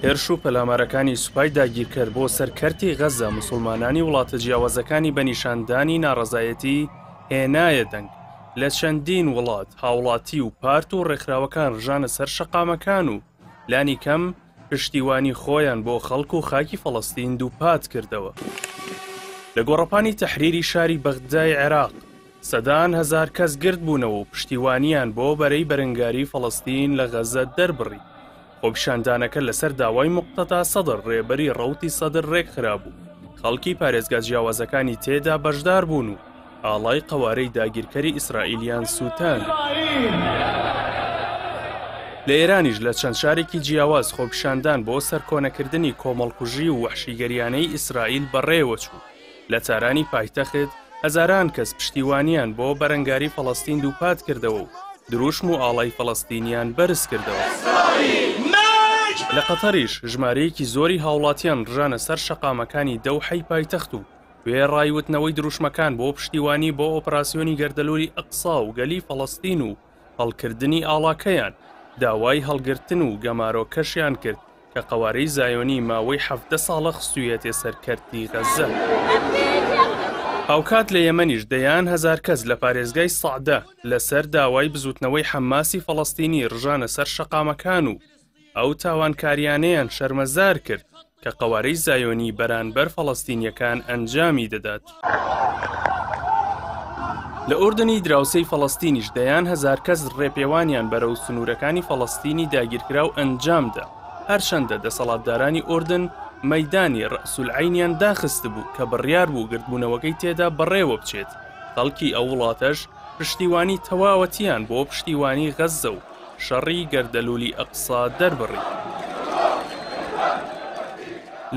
هێرش و پەلامارەکانی سوپای داگیرکرد بۆ سەرکەرتی غەزە موسڵمانانی وڵاتە جیاوازەکانی بە نیشاندانی ناڕەزایەتی هێنایە دەنگ لە چەندین وڵات هاوڵاتی و پارت و ڕێکخراوەکان ڕژانە سەر شەقامەکان و لانی کەم پشتیوانی خۆیان بۆ خەڵک و خاکی فەڵەستین دووپات کردەوە. لە گۆڕەپانی تەحریری شاری بەغدای عێراق سەدان هەزار کەس گرت بوونەوە و پشتیوانیان بۆ بەرەی بەرەنگاری فەڵەستین لە غەزە دەربڕی. خۆپیشاندانەکە لەسەر داوای موقتەدا سەدر ڕێبەری ڕەوتی سەدر ڕێک خرابوو. خەڵکی پارێزگا جیاوازەکانی تێدا بەشدار بوون و ئاڵای قەوارەی داگیرکەری ئیسرائیلیان سووتان. لە ئێرانیش لە چەند شارێکی جیاواز خۆپیشاندان بۆ سەرکۆنەکردنی کۆمەڵکوژی و وەحشیگەریانەی ئیسرائیل بەڕێوە چوو. لە تارانی پایتەخت هەزاران کەس پشتیوانیان بۆ بەرەنگاری فەڵەستین دووپات کردەوە و دروشم و ئاڵای فەڵەستینیان بەرز کردەوە. لە قەتەریش ژمارەیەکی زۆری هاوڵاتیان ڕژانە سەر شەقامەکانی دەوحەی پایتەخت و وێ ڕایوتنەوەی دروشمەکان بۆ پشتیوانی بۆ ئۆپراسیۆنی گەردەلووری ئەقسا و گەلی فەڵەستین و هەڵکردنی ئاڵاکەیان داوای هەڵگرتن و گەمارۆکەشیان کرد کە قەوارەی زایۆنی ماوەی 17 ساڵە خستوویەتێ سەرکەرتی غەزە. هاوکات لە یەمەنیش دەیان هەزار کەس لە پارێزگای سەعدە لەسەر داوای بزوتنەوەی حەماسی فەڵەستینی ڕژانە سەر شەقامەکان و ئەو تاوانکاریانەیان شەرمەزار کرد کە قەوارەی زایۆنی بەرانبەر فەڵەستینیەکان ئەنجامی دەدات. لە ئوردنی دراوسەی فەڵەستینیش دەیان هەزار کەس ڕێپێوانیان بەرەو سنوورەکانی فەڵەستینی داگیرکرا و ئەنجامدا. هەرچەندە دەسەڵاتدارانی ئوردن مەیدانی ڕەسولعینیان داخست بوو کە بڕیار بوو گردبوونەوەکەی تێدا بەڕێوە بچێت. خەڵکی ئەو وڵاتەش پشتیوانی تەواوەتیان بۆ پشتیوانی غەزە و شەڕی گەردەلوولی ئەقسا دەربڕی.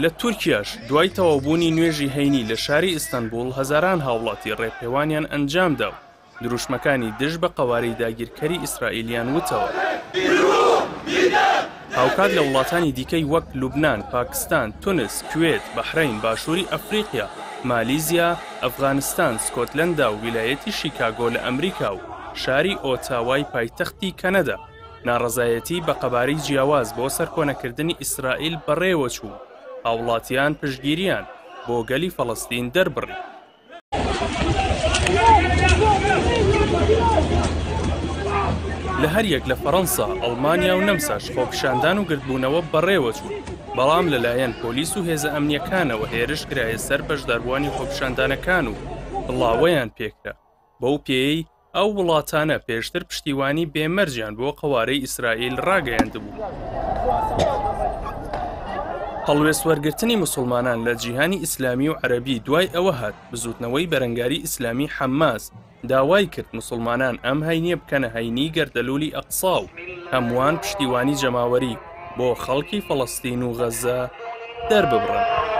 لە تورکیاش دوای تەواوبوونی نوێژی هەینی لە شاری ئیستانبول هەزاران هاوڵاتی ڕێپێوانیان ئەنجامدا و دروشمەکانی دژ بە قەوارەی داگیرکەری ئیسرائیلیان وتەوە. هاوکات لە وڵاتانی دیکەی وەک لوبنان، پاکستان، تونس، کوێت، بەحرەین، باشووری ئەفریقیا، مالیزیا، ئەفغانستان، سکۆتلەندا و ویلایەتی شیکاگۆ لە ئەمریکا و شاری ئۆتاوای پایتەختی کەنەدا ناڕەزایەتی بە قەبارەی جیاواز بۆ سەرکۆنەکردنی ئیسرائیل بەڕێوە چوو. هاوڵاتیان پشتگیریان بۆ گەلی فەڵەستین دەربڕی. لە هەریەک لە فەڕەنسا، ئەڵمانیا و نەمساش خۆپیشاندان و گردبوونەوە بەڕێوە چوون. بەڵام لەلایەن پۆلیس و هێزە ئەمنیەکانەوە هێرش کرایە سەر بەشداربووانی خۆپیشاندانەکان و بڵاوەیان پێکرا. بەو پێی ئەو وڵاتانە پێشتر پشتیوانی بێمەرجیان بۆ قەوارەی ئیسرائیل ڕاگەیاندبوو. هەڵوێست وەرگرتنی موسڵمانان لە جیهانی ئیسلامی و عەرەبی دوای ئەوە هات بزوتنەوەی بەرەنگاری ئیسلامی حەماس داوای کرد موسڵمانان ئەم هەینیە بکەنە هەینی گەردەلوولی ئەقسا و هەمووان پشتیوانی جەماوەری بۆ خەڵکی فەڵەستین و غەزە دەرببڕن.